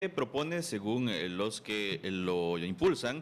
propone, según los que lo impulsan,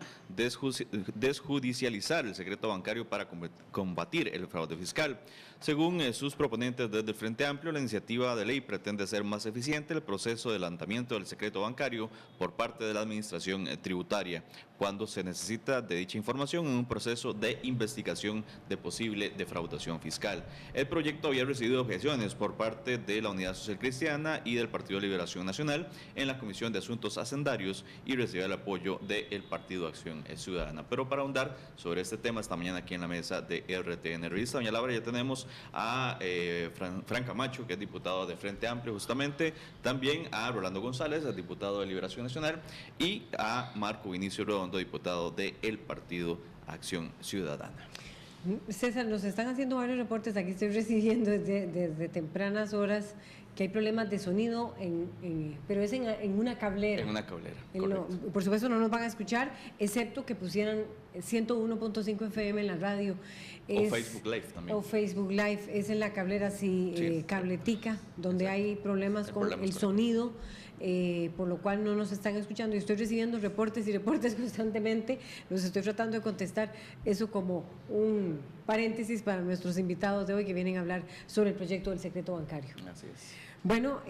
desjudicializar el secreto bancario para combatir el fraude fiscal. Según sus proponentes desde el Frente Amplio, la iniciativa de ley pretende hacer más eficiente el proceso de levantamiento del secreto bancario por parte de la administración tributaria, cuando se necesita de dicha información en un proceso de investigación de posible defraudación fiscal. El proyecto había recibido objeciones por parte de la Unidad Social Cristiana y del Partido de Liberación Nacional en la Comisión de Asuntos Hacendarios y recibió el apoyo del Partido Acción Ciudadana. Pero para ahondar sobre este tema, esta mañana aquí en la mesa de RTN Revista Doña Laura, ya tenemos a Fran Camacho, que es diputado de Frente Amplio justamente, también a Rolando González, el diputado de Liberación Nacional, y a Marco Vinicio Redondo, diputado del Partido Acción Ciudadana. César, nos están haciendo varios reportes, aquí estoy recibiendo desde tempranas horas que hay problemas de sonido, pero es en una cablera. En una cablera, por supuesto no nos van a escuchar, excepto que pusieran 101.5 FM en la radio. O Facebook Live también. O Facebook Live, es en la cablera, sí. Cabletica, donde exacto, hay problemas con el sonido. Por lo cual no nos están escuchando y estoy recibiendo reportes constantemente, los estoy tratando de contestar, eso como un paréntesis para nuestros invitados de hoy que vienen a hablar sobre el proyecto del secreto bancario. Así es. Bueno,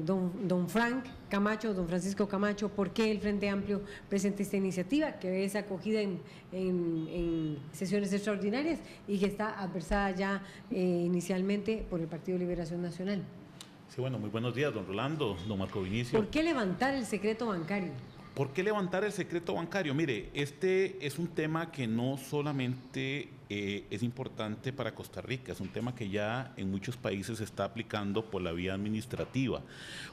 don Francisco Camacho, ¿por qué el Frente Amplio presenta esta iniciativa que es acogida en sesiones extraordinarias y que está adversada ya inicialmente por el Partido de Liberación Nacional? Sí, bueno, muy buenos días, don Rolando, don Marco Vinicio. ¿Por qué levantar el secreto bancario? ¿Por qué levantar el secreto bancario? Mire, este es un tema que no solamente es importante para Costa Rica, es un tema que ya en muchos países se está aplicando por la vía administrativa.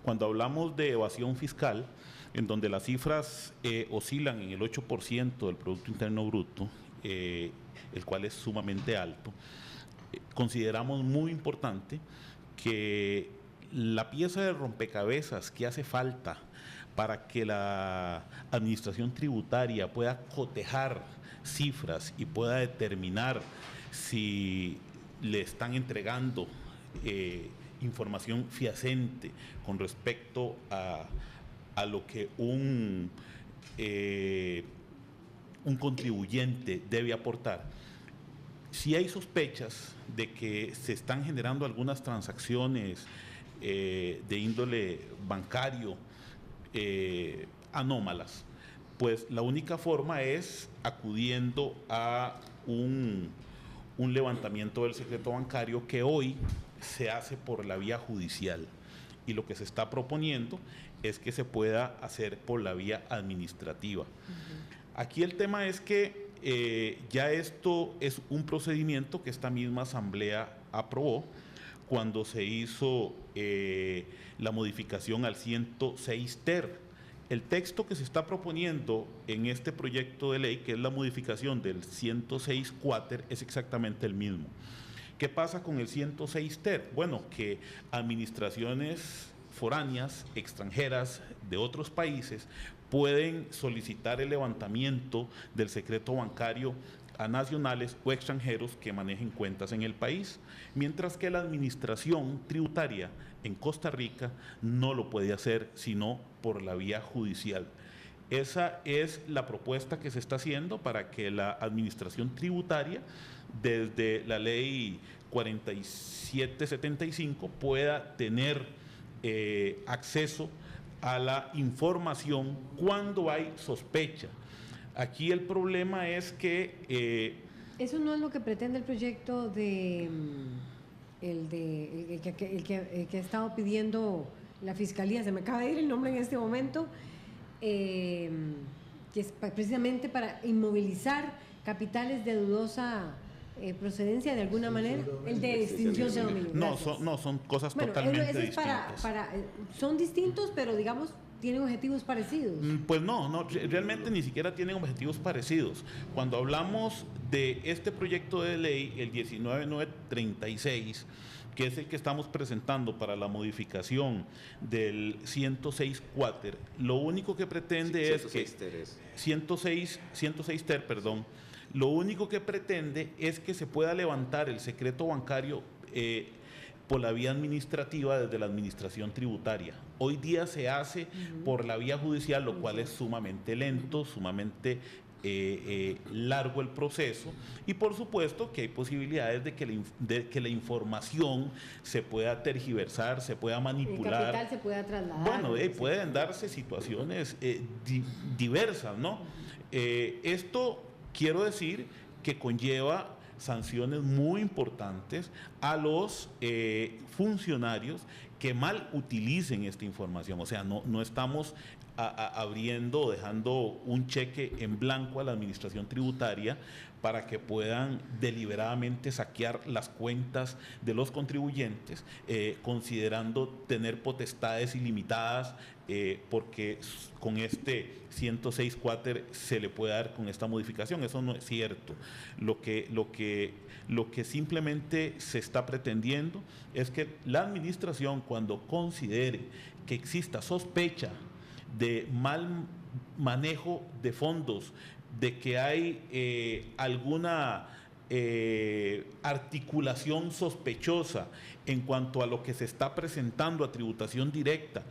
Cuando hablamos de evasión fiscal, en donde las cifras oscilan en el 8% del Producto Interno Bruto, el cual es sumamente alto, consideramos muy importante que la pieza de rompecabezas que hace falta para que la administración tributaria pueda cotejar cifras y pueda determinar si le están entregando información fehaciente con respecto a lo que un contribuyente debe aportar. Si hay sospechas de que se están generando algunas transacciones de índole bancario anómalas, pues la única forma es acudiendo a un levantamiento del secreto bancario que hoy se hace por la vía judicial y lo que se está proponiendo es que se pueda hacer por la vía administrativa. Aquí el tema es que ya esto es un procedimiento que esta misma asamblea aprobó cuando se hizo la modificación al 106 ter. El texto que se está proponiendo en este proyecto de ley, que es la modificación del 106 quater, es exactamente el mismo. ¿Qué pasa con el 106 ter? Bueno, que administraciones foráneas, extranjeras, de otros países, pueden solicitar el levantamiento del secreto bancario a nacionales o extranjeros que manejen cuentas en el país, mientras que la administración tributaria en Costa Rica no lo puede hacer sino por la vía judicial. Esa es la propuesta que se está haciendo para que la administración tributaria, desde la ley 4775, pueda tener acceso a la información cuando hay sospecha. Aquí el problema es que eso no es lo que pretende el proyecto el que ha estado pidiendo la Fiscalía, se me acaba de ir el nombre en este momento, que es precisamente para inmovilizar capitales de dudosa procedencia de alguna manera, el de extinción de dominio. No, son cosas totalmente distintas. Son distintos, pero digamos ¿tienen objetivos parecidos? Pues no, realmente ni siquiera tienen objetivos parecidos. Cuando hablamos de este proyecto de ley, el 19936, que es el que estamos presentando para la modificación del 106 quater, lo único que pretende es que 106 ter, perdón, lo único que pretende es que se pueda levantar el secreto bancario por la vía administrativa desde la administración tributaria. Hoy día se hace por la vía judicial, lo cual es sumamente lento, sumamente largo el proceso, y por supuesto que hay posibilidades de que la información se pueda tergiversar, se pueda manipular. El capital se pueda trasladar. Bueno, pueden darse situaciones diversas, ¿no? Esto quiero decir que conlleva sanciones muy importantes a los funcionarios que mal utilicen esta información. O sea, no estamos abriendo o dejando un cheque en blanco a la administración tributaria para que puedan deliberadamente saquear las cuentas de los contribuyentes, considerando tener potestades ilimitadas, porque con este 106 quater se le puede dar con esta modificación. Eso no es cierto. Lo que simplemente se está pretendiendo es que la administración, cuando considere que exista sospecha de mal manejo de fondos, de que hay alguna articulación sospechosa en cuanto a lo que se está presentando a tributación directa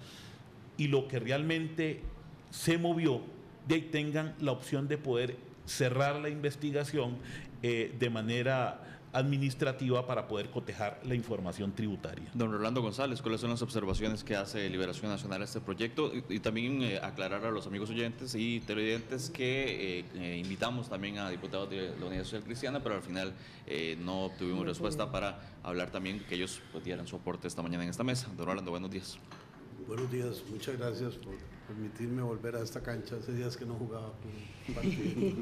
y lo que realmente se movió, de ahí tengan la opción de poder cerrar la investigación de manera administrativa para poder cotejar la información tributaria. Don Rolando González, ¿cuáles son las observaciones que hace Liberación Nacional a este proyecto? Y también aclarar a los amigos oyentes y televidentes que invitamos también a diputados de la Unidad Social Cristiana, pero al final no obtuvimos respuesta para hablar también, que ellos dieran su aporte esta mañana en esta mesa. Don Rolando, buenos días. Buenos días, muchas gracias por permitirme volver a esta cancha. Hace días que no jugaba un partido.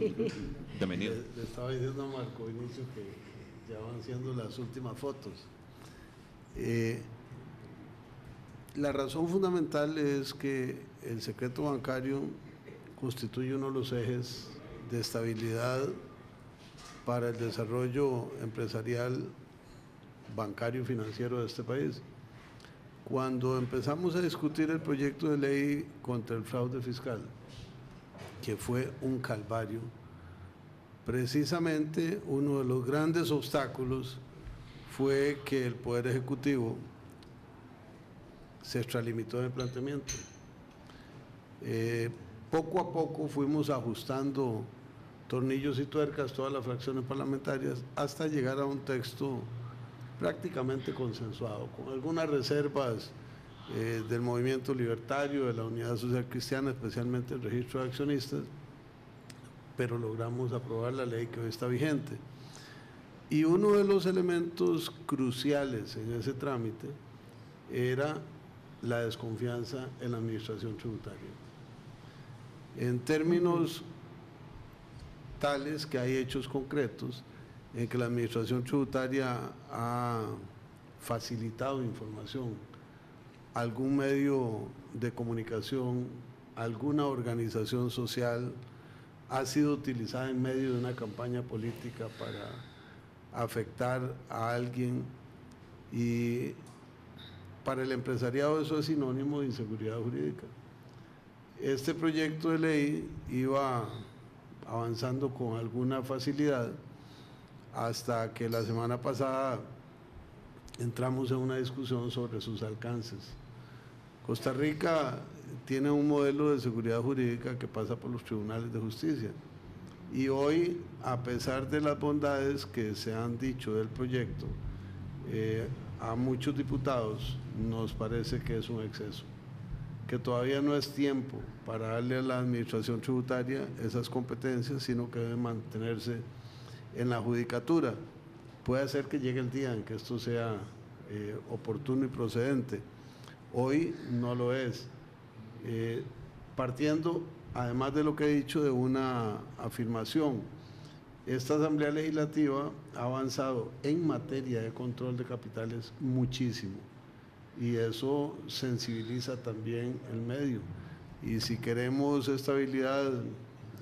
Bienvenido. Le estaba diciendo a Marco Vinicio que ya van siendo las últimas fotos. La razón fundamental es que el secreto bancario constituye uno de los ejes de estabilidad para el desarrollo empresarial, bancario y financiero de este país. Cuando empezamos a discutir el proyecto de ley contra el fraude fiscal, que fue un calvario, precisamente uno de los grandes obstáculos fue que el Poder Ejecutivo se extralimitó en el planteamiento. Poco a poco fuimos ajustando tornillos y tuercas todas las fracciones parlamentarias hasta llegar a un texto prácticamente consensuado, con algunas reservas del movimiento libertario, de la Unidad Social Cristiana, especialmente el registro de accionistas, pero logramos aprobar la ley que hoy está vigente. Y uno de los elementos cruciales en ese trámite era la desconfianza en la administración tributaria. En términos tales que hay hechos concretos en que la administración tributaria ha facilitado información, algún medio de comunicación, alguna organización social ha sido utilizada en medio de una campaña política para afectar a alguien, y para el empresariado eso es sinónimo de inseguridad jurídica. Este proyecto de ley iba avanzando con alguna facilidad hasta que la semana pasada entramos en una discusión sobre sus alcances. Costa Rica tiene un modelo de seguridad jurídica que pasa por los tribunales de justicia, y hoy, a pesar de las bondades que se han dicho del proyecto, a muchos diputados nos parece que es un exceso, que todavía no es tiempo para darle a la administración tributaria esas competencias, sino que debe mantenerse en la judicatura. Puede ser que llegue el día en que esto sea oportuno y procedente. Hoy no lo es. Partiendo, además de lo que he dicho, de una afirmación, esta Asamblea Legislativa ha avanzado en materia de control de capitales muchísimo, y eso sensibiliza también el medio. Y si queremos estabilidad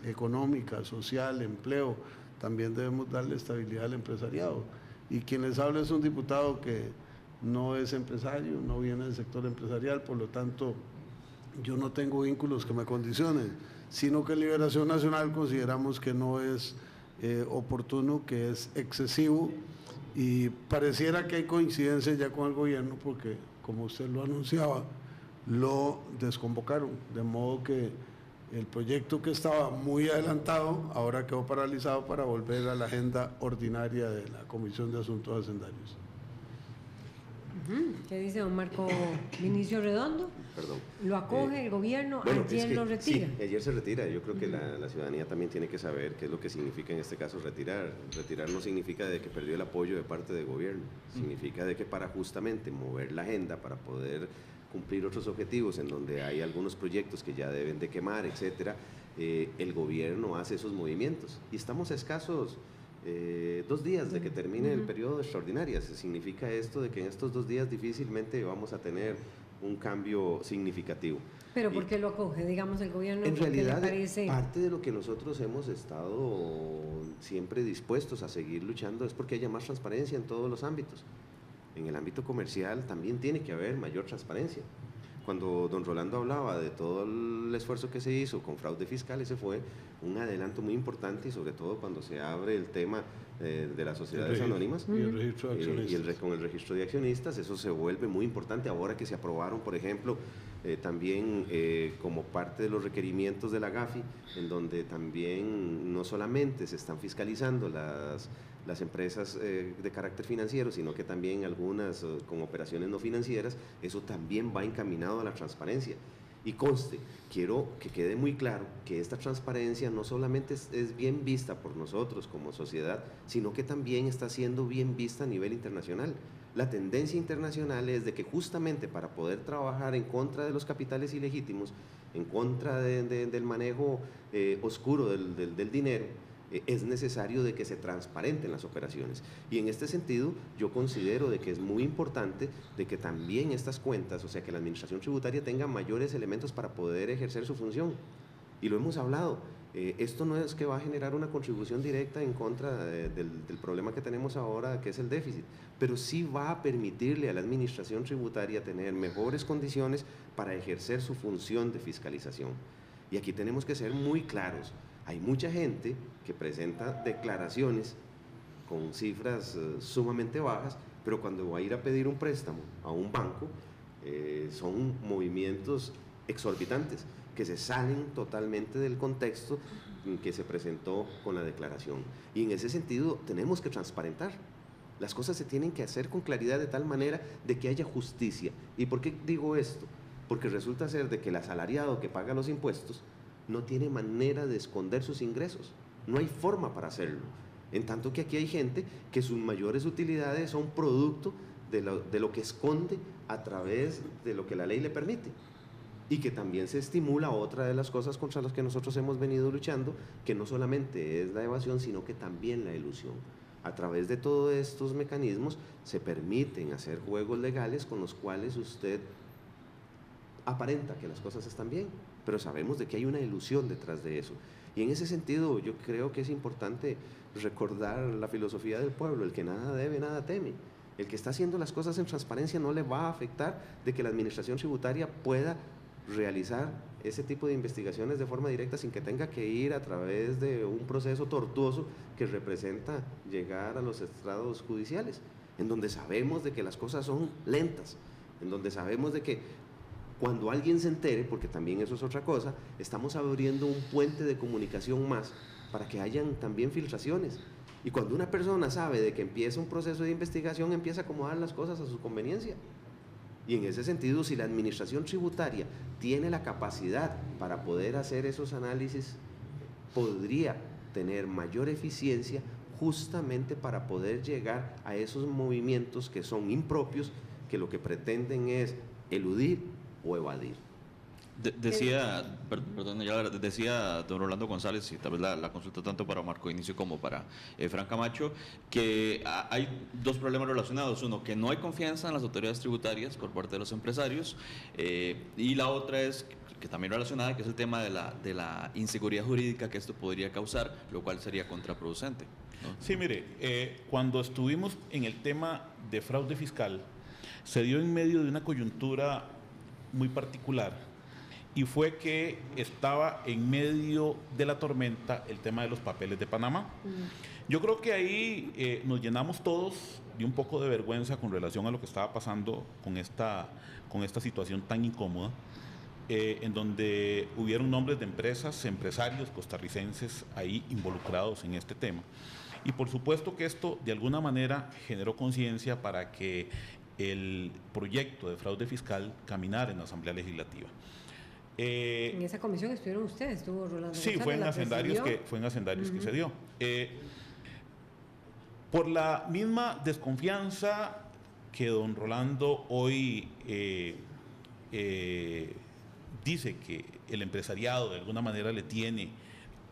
económica, social, empleo, también debemos darle estabilidad al empresariado. Y quien les habla es un diputado que no es empresario, no viene del sector empresarial, por lo tanto yo no tengo vínculos que me condicionen, sino que en Liberación Nacional consideramos que no es oportuno, que es excesivo, Y pareciera que hay coincidencia ya con el gobierno porque, como usted lo anunciaba, lo desconvocaron, de modo que el proyecto que estaba muy adelantado ahora quedó paralizado para volver a la agenda ordinaria de la Comisión de Asuntos Hacendarios. ¿Qué dice don Marco Vinicio Redondo? Perdón. ¿Lo acoge el gobierno? Bueno, ¿Ayer lo retira? Sí, ayer se retira. Yo creo que la ciudadanía también tiene que saber qué es lo que significa en este caso retirar. Retirar no significa de que perdió el apoyo de parte del gobierno. Significa de que para justamente mover la agenda, para poder cumplir otros objetivos en donde hay algunos proyectos que ya deben de quemar, etcétera, el gobierno hace esos movimientos. Y estamos a escasos 2 días de que termine el periodo extraordinario. Significa esto de que en estos 2 días difícilmente vamos a tener un cambio significativo. ¿Pero por qué lo acoge? Digamos, el gobierno. En realidad, parece... parte de lo que nosotros hemos estado siempre dispuestos a seguir luchando es porque haya más transparencia en todos los ámbitos. En el ámbito comercial también tiene que haber mayor transparencia. Cuando don Rolando hablaba de todo el esfuerzo que se hizo con fraude fiscal, ese fue un adelanto muy importante, y sobre todo cuando se abre el tema de las sociedades anónimas y el registro de accionistas. Con el registro de accionistas, eso se vuelve muy importante ahora que se aprobaron, por ejemplo, también como parte de los requerimientos de la GAFI, en donde también no solamente se están fiscalizando las empresas de carácter financiero, sino que también algunas con operaciones no financieras. Eso también va encaminado a la transparencia. Y conste, quiero que quede muy claro que esta transparencia no solamente es bien vista por nosotros como sociedad, sino que también está siendo bien vista a nivel internacional. La tendencia internacional es de que justamente para poder trabajar en contra de los capitales ilegítimos, en contra del manejo oscuro del dinero, es necesario de que se transparenten las operaciones. Y en este sentido, yo considero de que es muy importante de que también estas cuentas, o sea, que la administración tributaria tenga mayores elementos para poder ejercer su función. Y lo hemos hablado, esto no es que va a generar una contribución directa en contra del problema que tenemos ahora, que es el déficit, pero sí va a permitirle a la administración tributaria tener mejores condiciones para ejercer su función de fiscalización. Y aquí tenemos que ser muy claros. Hay mucha gente que presenta declaraciones con cifras sumamente bajas, pero cuando va a ir a pedir un préstamo a un banco, son movimientos exorbitantes que se salen totalmente del contexto que se presentó con la declaración. Y en ese sentido tenemos que transparentar. Las cosas se tienen que hacer con claridad de tal manera de que haya justicia. ¿Y por qué digo esto? Porque resulta ser de que el asalariado que paga los impuestos no tiene manera de esconder sus ingresos, no hay forma para hacerlo, en tanto que aquí hay gente que sus mayores utilidades son producto de lo que esconde a través de lo que la ley le permite, y que también se estimula otra de las cosas contra las que nosotros hemos venido luchando, que no solamente es la evasión, sino que también la elusión. A través de todos estos mecanismos se permiten hacer juegos legales con los cuales usted aparenta que las cosas están bien, pero sabemos de que hay una ilusión detrás de eso. Y en ese sentido yo creo que es importante recordar la filosofía del pueblo: el que nada debe, nada teme. El que está haciendo las cosas en transparencia no le va a afectar de que la administración tributaria pueda realizar ese tipo de investigaciones de forma directa sin que tenga que ir a través de un proceso tortuoso que representa llegar a los estrados judiciales, en donde sabemos de que las cosas son lentas, en donde sabemos de que cuando alguien se entere, porque también eso es otra cosa, estamos abriendo un puente de comunicación más para que hayan también filtraciones. Y cuando una persona sabe de que empieza un proceso de investigación, empieza a acomodar las cosas a su conveniencia. Y en ese sentido, si la administración tributaria tiene la capacidad para poder hacer esos análisis, podría tener mayor eficiencia justamente para poder llegar a esos movimientos que son impropios, que lo que pretenden es eludir o evadir. Decía don Rolando González, y tal vez la consulta tanto para Marco Vinicio como para Fran Camacho, que hay 2 problemas relacionados. Uno, que no hay confianza en las autoridades tributarias por parte de los empresarios, y la otra es, que también relacionada, que es el tema de la inseguridad jurídica que esto podría causar, lo cual sería contraproducente, ¿no? Sí, mire, cuando estuvimos en el tema de fraude fiscal, se dio en medio de una coyuntura muy particular, y fue que estaba en medio de la tormenta el tema de los papeles de Panamá. Yo creo que ahí nos llenamos todos de un poco de vergüenza con relación a lo que estaba pasando con esta situación tan incómoda, en donde hubieron nombres de empresas, empresarios costarricenses ahí involucrados en este tema. Y por supuesto que esto de alguna manera generó conciencia para que el proyecto de fraude fiscal caminara en la Asamblea Legislativa. En esa comisión estuvieron ustedes, estuvo Rolando Sí, González, fue en Hacendarios que se dio. Por la misma desconfianza que don Rolando hoy dice que el empresariado de alguna manera le tiene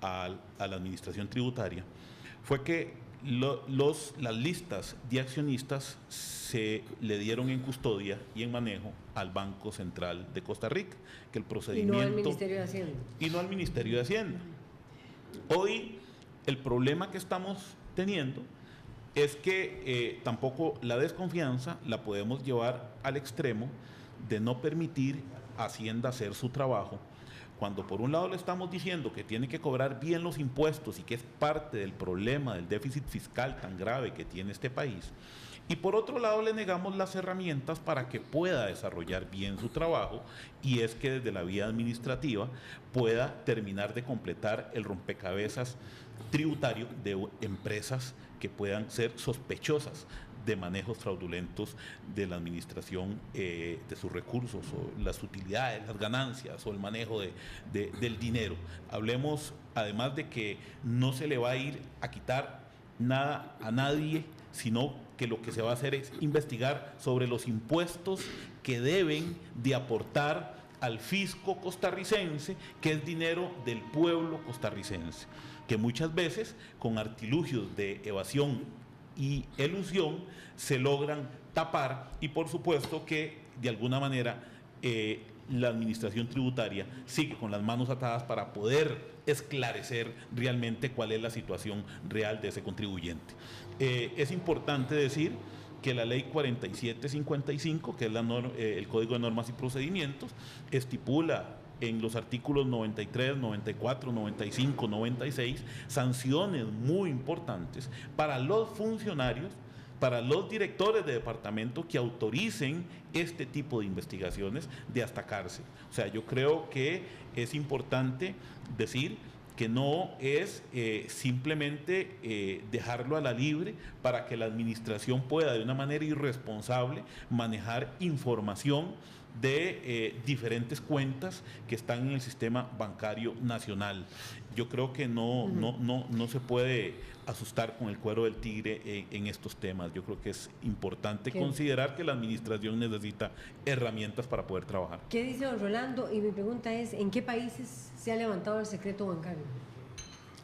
a la administración tributaria, fue que las listas de accionistas se le dieron en custodia y en manejo al Banco Central de Costa Rica, que el procedimiento... Y no al Ministerio de Hacienda. Y no al Ministerio de Hacienda. Hoy el problema que estamos teniendo es que tampoco la desconfianza la podemos llevar al extremo de no permitir a Hacienda hacer su trabajo, cuando por un lado le estamos diciendo que tiene que cobrar bien los impuestos y que es parte del problema del déficit fiscal tan grave que tiene este país, y por otro lado le negamos las herramientas para que pueda desarrollar bien su trabajo, y es que desde la vía administrativa pueda terminar de completar el rompecabezas tributario de empresas que puedan ser sospechosas de manejos fraudulentos de la administración de sus recursos, o las utilidades, las ganancias, o el manejo del dinero. Hablemos además de que no se le va a ir a quitar nada a nadie, sino que lo que se va a hacer es investigar sobre los impuestos que deben de aportar al fisco costarricense, que es dinero del pueblo costarricense, que muchas veces con artilugios de evasión y elusión se logran tapar, y por supuesto que de alguna manera la administración tributaria sigue con las manos atadas para poder esclarecer realmente cuál es la situación real de ese contribuyente. Es importante decir que la ley 4755, que es el Código de Normas y Procedimientos, estipula en los artículos 93, 94, 95, 96, sanciones muy importantes para los funcionarios, para los directores de departamento que autoricen este tipo de investigaciones, de hasta cárcel. O sea, yo creo que es importante decir que no es simplemente dejarlo a la libre para que la administración pueda de una manera irresponsable manejar información de diferentes cuentas que están en el sistema bancario nacional. Yo creo que no se puede asustar con el cuero del tigre en estos temas. Yo creo que es importante considerar que la administración necesita herramientas para poder trabajar. ¿Qué dice don Rolando? Y mi pregunta es, ¿en qué países se ha levantado el secreto bancario?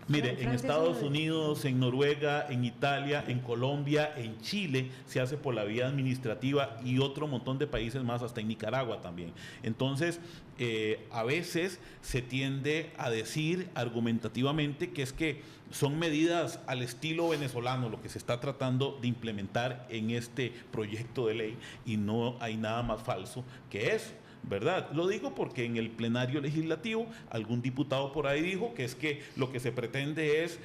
Mire, en Estados Unidos, en Noruega, en Italia, en Colombia, en Chile se hace por la vía administrativa, y otro montón de países más, hasta en Nicaragua también. Entonces, a veces se tiende a decir argumentativamente que es que son medidas al estilo venezolano lo que se está tratando de implementar en este proyecto de ley, y no hay nada más falso que eso, ¿verdad? Lo digo porque en el plenario legislativo algún diputado por ahí dijo que es que lo que se pretende es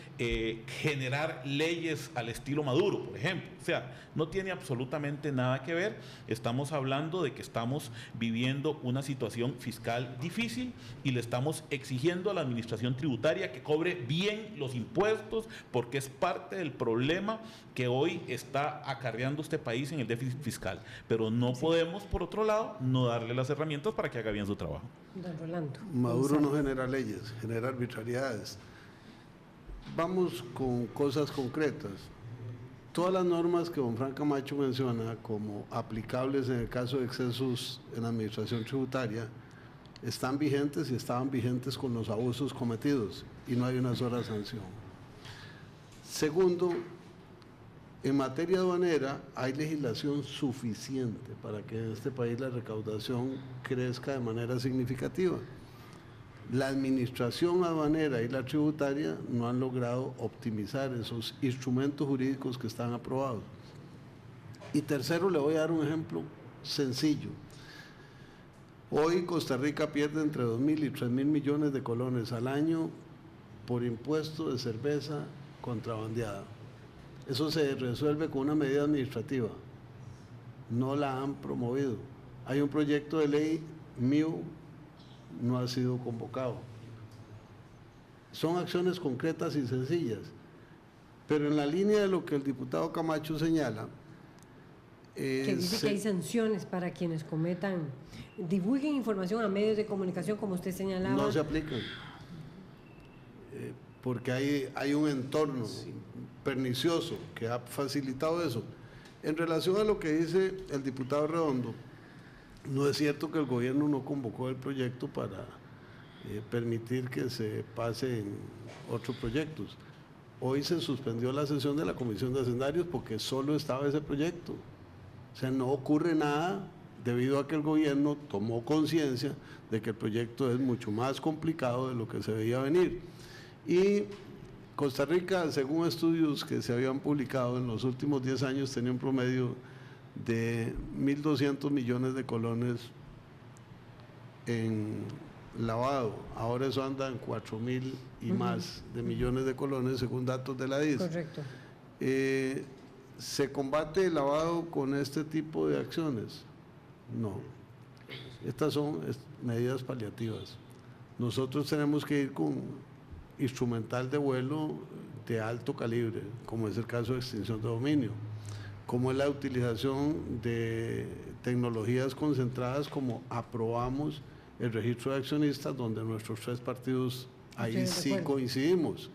generar leyes al estilo Maduro, por ejemplo. O sea, no tiene absolutamente nada que ver. Estamos hablando de que estamos viviendo una situación fiscal difícil y le estamos exigiendo a la administración tributaria que cobre bien los impuestos, porque es parte del problema que hoy está acarreando este país en el déficit fiscal. Pero no podemos, por otro lado, no darle las herramientas para que haga bien su trabajo. Don Rolando. Maduro no genera leyes, genera arbitrariedades. Vamos con cosas concretas. Todas las normas que don Fran Camacho menciona como aplicables en el caso de excesos en la administración tributaria están vigentes y estaban vigentes con los abusos cometidos, y no hay una sola sanción. Segundo, en materia aduanera hay legislación suficiente para que en este país la recaudación crezca de manera significativa. La administración aduanera y la tributaria no han logrado optimizar esos instrumentos jurídicos que están aprobados. Y tercero, le voy a dar un ejemplo sencillo. Hoy Costa Rica pierde entre 2.000 y 3.000 millones de colones al año por impuesto de cerveza contrabandeada. Eso se resuelve con una medida administrativa. No la han promovido. Hay un proyecto de ley mío, no ha sido convocado. Son acciones concretas y sencillas, pero en la línea de lo que el diputado Camacho señala, que dice que hay sanciones para quienes cometan, divulguen información a medios de comunicación, como usted señalaba. No se aplican, porque hay un entorno pernicioso que ha facilitado eso. En relación a lo que dice el diputado Redondo, no es cierto que el gobierno no convocó el proyecto para permitir que se pasen otros proyectos. Hoy se suspendió la sesión de la Comisión de Hacendarios porque solo estaba ese proyecto. O sea, no ocurre nada debido a que el gobierno tomó conciencia de que el proyecto es mucho más complicado de lo que se veía venir. Y Costa Rica, según estudios que se habían publicado en los últimos 10 años, tenía un promedio de 1.200 millones de colones en lavado. Ahora eso anda en 4.000 y más de millones de colones, según datos de la DIS. Correcto. ¿Se combate el lavado con este tipo de acciones? No. Estas son medidas paliativas. Nosotros tenemos que ir con instrumental de vuelo de alto calibre, como es el caso de extinción de dominio, como es la utilización de tecnologías concentradas, como aprobamos el registro de accionistas, donde nuestros 3 partidos ahí sí coincidimos.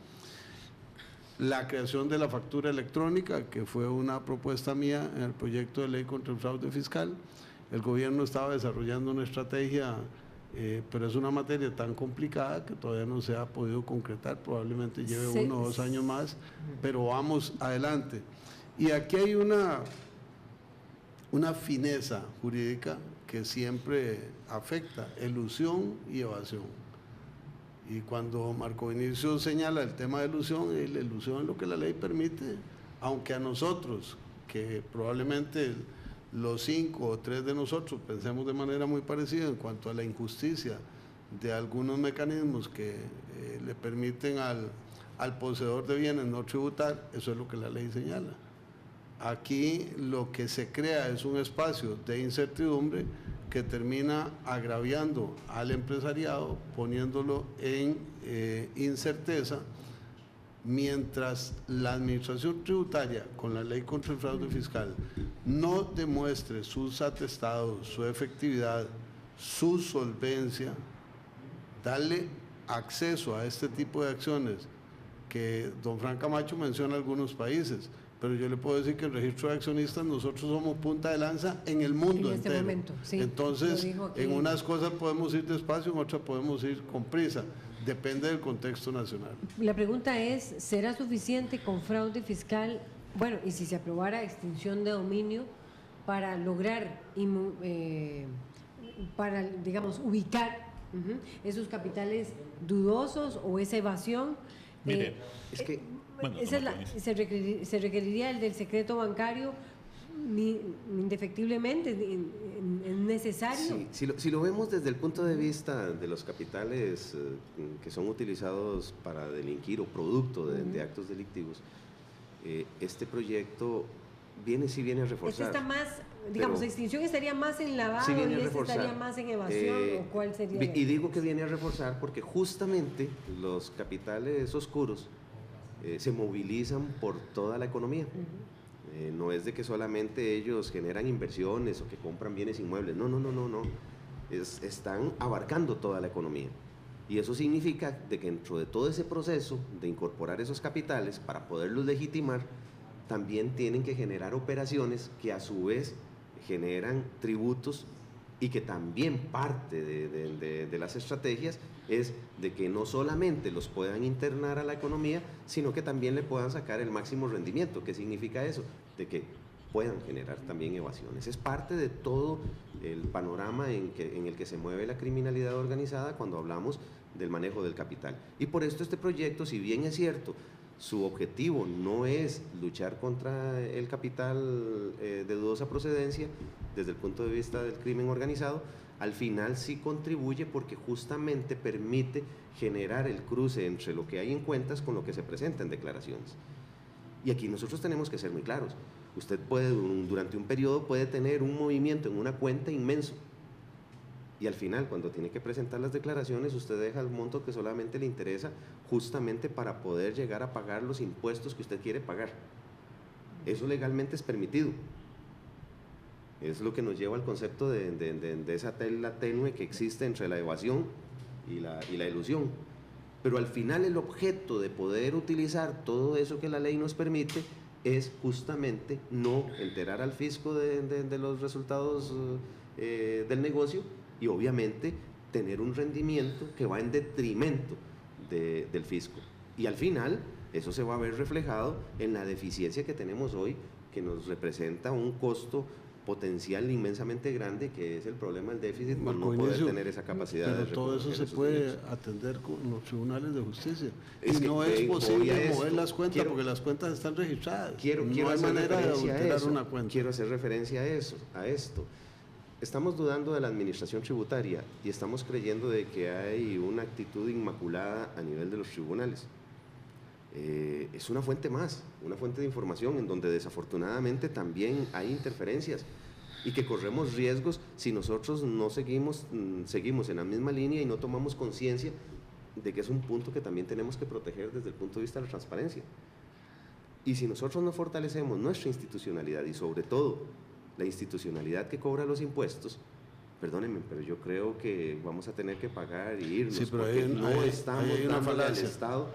La creación de la factura electrónica, que fue una propuesta mía en el proyecto de ley contra el fraude fiscal. El gobierno estaba desarrollando una estrategia, pero es una materia tan complicada que todavía no se ha podido concretar, probablemente lleve 1 o 2 años más, pero vamos adelante. Y aquí hay una fineza jurídica que siempre afecta, elusión y evasión. Y cuando Marco Vinicio señala el tema de elusión, la elusión es lo que la ley permite, aunque a nosotros, que probablemente los 5 o 3 de nosotros pensemos de manera muy parecida en cuanto a la injusticia de algunos mecanismos que le permiten al poseedor de bienes no tributar, eso es lo que la ley señala. Aquí lo que se crea es un espacio de incertidumbre que termina agraviando al empresariado, poniéndolo en incerteza, mientras la administración tributaria, con la ley contra el fraude fiscal, no demuestre sus atestados, su efectividad, su solvencia, darle acceso a este tipo de acciones, que don Fran Camacho menciona algunos países, pero yo le puedo decir que el registro de accionistas nosotros somos punta de lanza en el mundo en este entero. Momento, sí, entonces, en unas cosas podemos ir despacio, en otras podemos ir con prisa. Depende del contexto nacional. La pregunta es, ¿será suficiente con fraude fiscal? Bueno, y si se aprobara extinción de dominio para lograr, para, digamos, ubicar esos capitales dudosos o esa evasión. Mire, es que bueno, se requeriría el del secreto bancario indefectiblemente, es necesario. Sí, si lo vemos desde el punto de vista de los capitales que son utilizados para delinquir o producto de actos delictivos, este proyecto viene a reforzar. Este está más, digamos, extinción estaría más en lavado y este estaría más en evasión, ¿o cuál sería? Y digo que viene a reforzar porque justamente los capitales oscuros se movilizan por toda la economía. No es de que solamente ellos generan inversiones o que compran bienes inmuebles, no. Están abarcando toda la economía. Y eso significa de que dentro de todo ese proceso de incorporar esos capitales para poderlos legitimar, también tienen que generar operaciones que a su vez generan tributos y que también parte de las estrategias es de que no solamente los puedan internar a la economía, sino que también le puedan sacar el máximo rendimiento. ¿Qué significa eso? De que puedan generar también evasiones. Es parte de todo el panorama en el que se mueve la criminalidad organizada cuando hablamos del manejo del capital. Y por esto este proyecto, si bien es cierto, su objetivo no es luchar contra el capital de dudosa procedencia desde el punto de vista del crimen organizado, al final sí contribuye porque justamente permite generar el cruce entre lo que hay en cuentas con lo que se presenta en declaraciones. Y aquí nosotros tenemos que ser muy claros. Usted puede, durante un periodo, puede tener un movimiento en una cuenta inmenso, y al final, cuando tiene que presentar las declaraciones, usted deja el monto que solamente le interesa justamente para poder llegar a pagar los impuestos que usted quiere pagar. Eso legalmente es permitido. Es lo que nos lleva al concepto de esa tela tenue que existe entre la evasión y la ilusión. Pero al final el objeto de poder utilizar todo eso que la ley nos permite es justamente no enterar al fisco de los resultados del negocio, y obviamente tener un rendimiento que va en detrimento del fisco. Y al final eso se va a ver reflejado en la deficiencia que tenemos hoy, que nos representa un costo potencial inmensamente grande, que es el problema del déficit, por no poder tener esa capacidad. Pero todo eso se puede atender con los tribunales de justicia. Y no es posible mover las cuentas porque las cuentas están registradas. No hay manera de alterar una cuenta. Quiero hacer referencia a esto. Estamos dudando de la administración tributaria y estamos creyendo de que hay una actitud inmaculada a nivel de los tribunales. Es una fuente más, una fuente de información en donde desafortunadamente también hay interferencias y que corremos riesgos si nosotros no seguimos en la misma línea y no tomamos conciencia de que es un punto que también tenemos que proteger desde el punto de vista de la transparencia. Y si nosotros no fortalecemos nuestra institucionalidad y sobre todo la institucionalidad que cobra los impuestos, perdónenme, pero yo creo que vamos a tener que pagar y irnos, sí, porque no estamos dando al Estado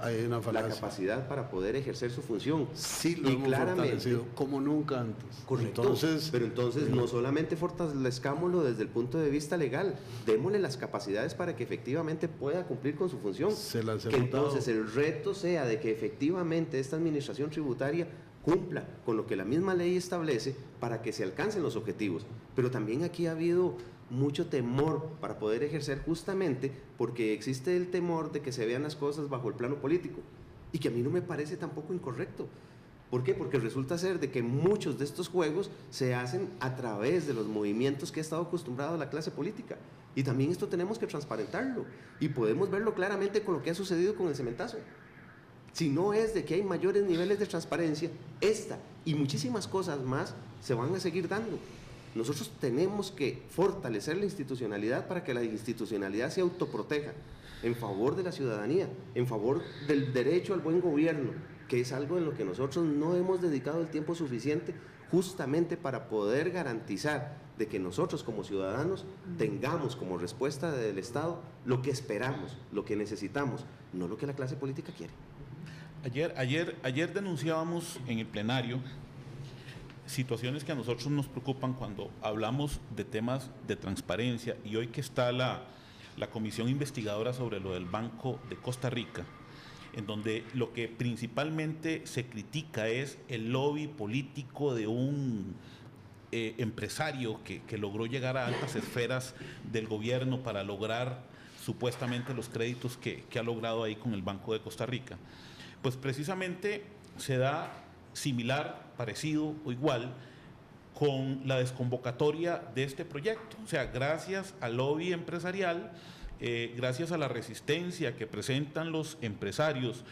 la capacidad para poder ejercer su función. Sí, lo hemos fortalecido como nunca antes. Correcto. Pero entonces no solamente fortalezcámoslo desde el punto de vista legal, démosle las capacidades para que efectivamente pueda cumplir con su función. Que entonces el reto sea de que efectivamente esta administración tributaria cumpla con lo que la misma ley establece para que se alcancen los objetivos. Pero también aquí ha habido mucho temor para poder ejercer, justamente porque existe el temor de que se vean las cosas bajo el plano político, y que a mí no me parece tampoco incorrecto. ¿Por qué? Porque resulta ser de que muchos de estos juegos se hacen a través de los movimientos que ha estado acostumbrado la clase política, y también esto tenemos que transparentarlo, y podemos verlo claramente con lo que ha sucedido con el cementazo. Si no es de que hay mayores niveles de transparencia, esta y muchísimas cosas más se van a seguir dando. Nosotros tenemos que fortalecer la institucionalidad para que la institucionalidad se autoproteja en favor de la ciudadanía, en favor del derecho al buen gobierno, que es algo en lo que nosotros no hemos dedicado el tiempo suficiente justamente para poder garantizar de que nosotros como ciudadanos tengamos como respuesta del Estado lo que esperamos, lo que necesitamos, no lo que la clase política quiere. Ayer denunciábamos en el plenario situaciones que a nosotros nos preocupan cuando hablamos de temas de transparencia, y hoy que está la comisión investigadora sobre lo del Banco de Costa Rica, en donde lo que principalmente se critica es el lobby político de un empresario que logró llegar a altas esferas del gobierno para lograr supuestamente los créditos que ha logrado ahí con el Banco de Costa Rica. Pues precisamente se da similar, parecido o igual con la desconvocatoria de este proyecto. O sea, gracias al lobby empresarial, gracias a la resistencia que presentan los empresarios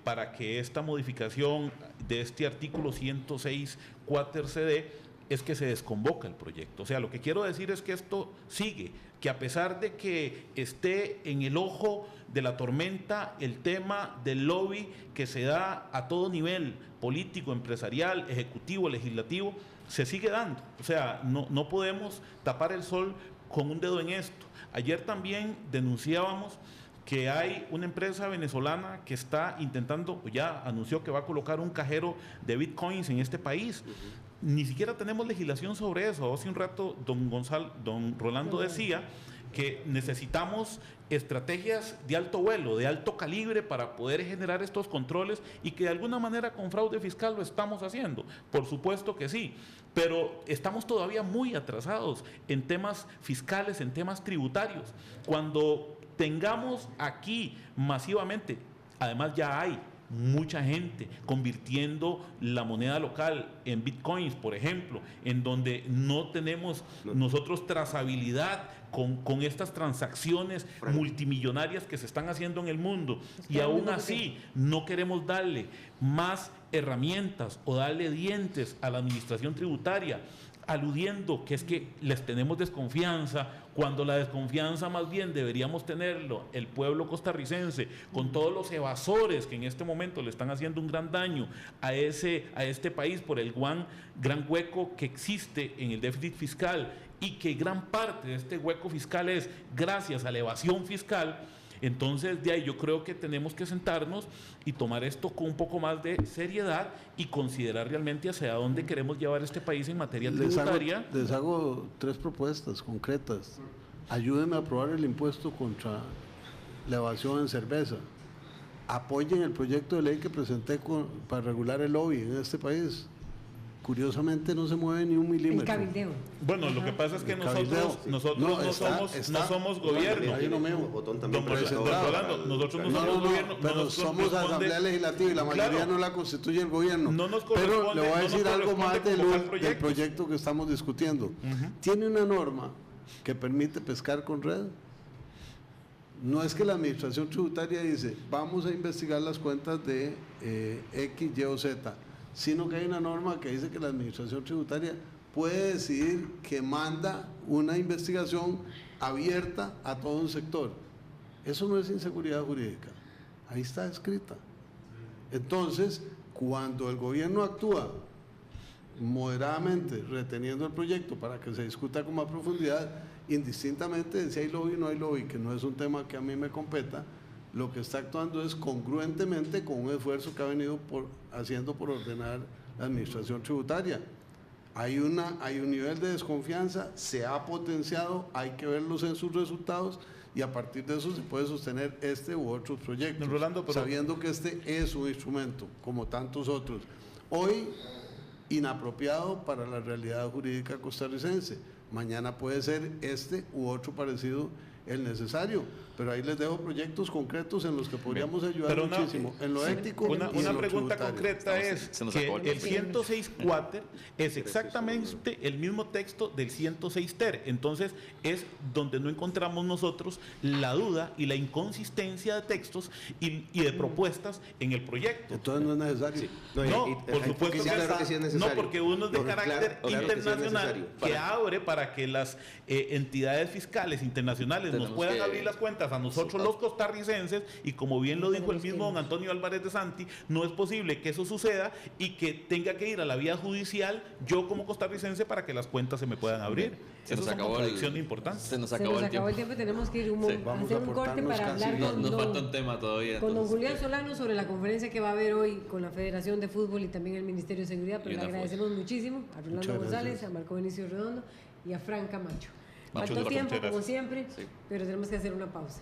para que esta modificación de este artículo 106 cuater CD es que se desconvoca el proyecto. O sea, lo que quiero decir es que esto sigue, que a pesar de que esté en el ojo de la tormenta el tema del lobby que se da a todo nivel, político, empresarial, ejecutivo, legislativo, se sigue dando. O sea, no podemos tapar el sol con un dedo en esto. Ayer también denunciábamos que hay una empresa venezolana que está intentando, ya anunció que va a colocar un cajero de bitcoins en este país. Ni siquiera tenemos legislación sobre eso. Hace un rato don Rolando decía que necesitamos estrategias de alto vuelo, de alto calibre, para poder generar estos controles, y que de alguna manera con fraude fiscal lo estamos haciendo. Por supuesto que sí, pero estamos todavía muy atrasados en temas fiscales, en temas tributarios. Cuando tengamos aquí masivamente, además ya hay mucha gente, convirtiendo la moneda local en bitcoins, por ejemplo, en donde no tenemos nosotros trazabilidad con estas transacciones multimillonarias que se están haciendo en el mundo, y aún así no queremos darle más herramientas o darle dientes a la administración tributaria, aludiendo que es que les tenemos desconfianza, cuando la desconfianza más bien deberíamos tenerlo el pueblo costarricense, con todos los evasores que en este momento le están haciendo un gran daño a este país por el gran hueco que existe en el déficit fiscal, y que gran parte de este hueco fiscal es gracias a la evasión fiscal. Entonces, de ahí yo creo que tenemos que sentarnos y tomar esto con un poco más de seriedad y considerar realmente hacia dónde queremos llevar este país en materia tributaria. Les hago 3 propuestas concretas. Ayúdenme a aprobar el impuesto contra la evasión en cerveza. Apoyen el proyecto de ley que presenté para regular el lobby en este país. Curiosamente no se mueve ni un milímetro. El cabildeo. Bueno, lo que pasa es que nosotros no somos gobierno. Nosotros no somos gobierno. Pero somos Asamblea Legislativa y la mayoría no la constituye el gobierno. Pero le voy a decir algo más del proyecto que estamos discutiendo. Tiene una norma que permite pescar con red. No es que la administración tributaria dice, vamos a investigar las cuentas de X, Y o Z, sino que hay una norma que dice que la administración tributaria puede decidir que manda una investigación abierta a todo un sector. Eso no es inseguridad jurídica, ahí está escrita. Entonces, cuando el gobierno actúa moderadamente reteniendo el proyecto para que se discuta con más profundidad, indistintamente de si hay lobby o no hay lobby, que no es un tema que a mí me competa, lo que está actuando es congruentemente con un esfuerzo que ha venido haciendo por ordenar la administración tributaria. Hay un nivel de desconfianza, se ha potenciado, hay que verlos en sus resultados, y a partir de eso se puede sostener este u otros proyectos, Rolando, sabiendo que este es un instrumento, como tantos otros, hoy inapropiado para la realidad jurídica costarricense. Mañana puede ser este u otro parecido el necesario, pero ahí les dejo proyectos concretos en los que podríamos ayudar muchísimo, en lo ético y en lo una pregunta tributario. Concreta es que el 106 quater es exactamente el mismo texto del 106 ter, entonces es donde no encontramos nosotros la duda y la inconsistencia de textos y de propuestas en el proyecto. Entonces no es necesario. Sí. Por supuesto que sí es necesario. No, porque uno es de carácter internacional que abre para que las entidades fiscales internacionales nos puedan abrir las cuentas a nosotros los costarricenses, y como bien lo dijo el mismo don Antonio Álvarez de Santi, no es posible que eso suceda y que tenga que ir a la vía judicial yo como costarricense para que las cuentas se me puedan abrir. Eso es una contradicción importante. Se nos acabó el tiempo y tenemos que ir hacer un corte para hablar nos falta un tema todavía. Con don Julián Solano sobre la conferencia que va a haber hoy con la Federación de Fútbol y también el Ministerio de Seguridad, pero le agradecemos muchísimo a Rolando González, a Marco Benicio Redondo y a Fran Camacho. Faltó tiempo, como siempre, pero tenemos que hacer una pausa.